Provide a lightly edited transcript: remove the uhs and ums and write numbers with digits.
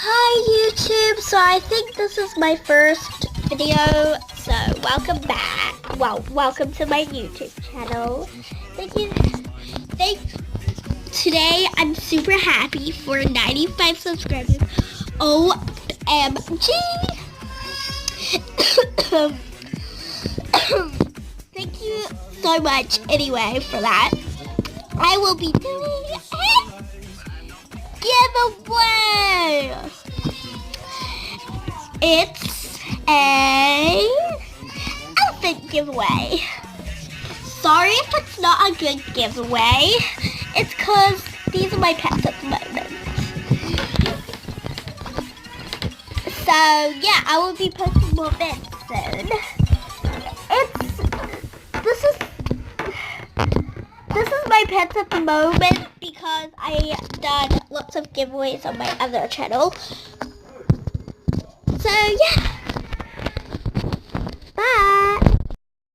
Hi YouTube, so I think this is my first video, so welcome back. Well, welcome to my YouTube channel. Today I'm super happy for 95 subscribers. OMG! Thank you so much anyway for that. I will be doing a giveaway. It's a outfit giveaway. Sorry if it's not a good giveaway. It's because these are my pets at the moment. So yeah, I will be posting more bits soon. This is my pets at the moment because I done lots of giveaways on my other channel. So yeah.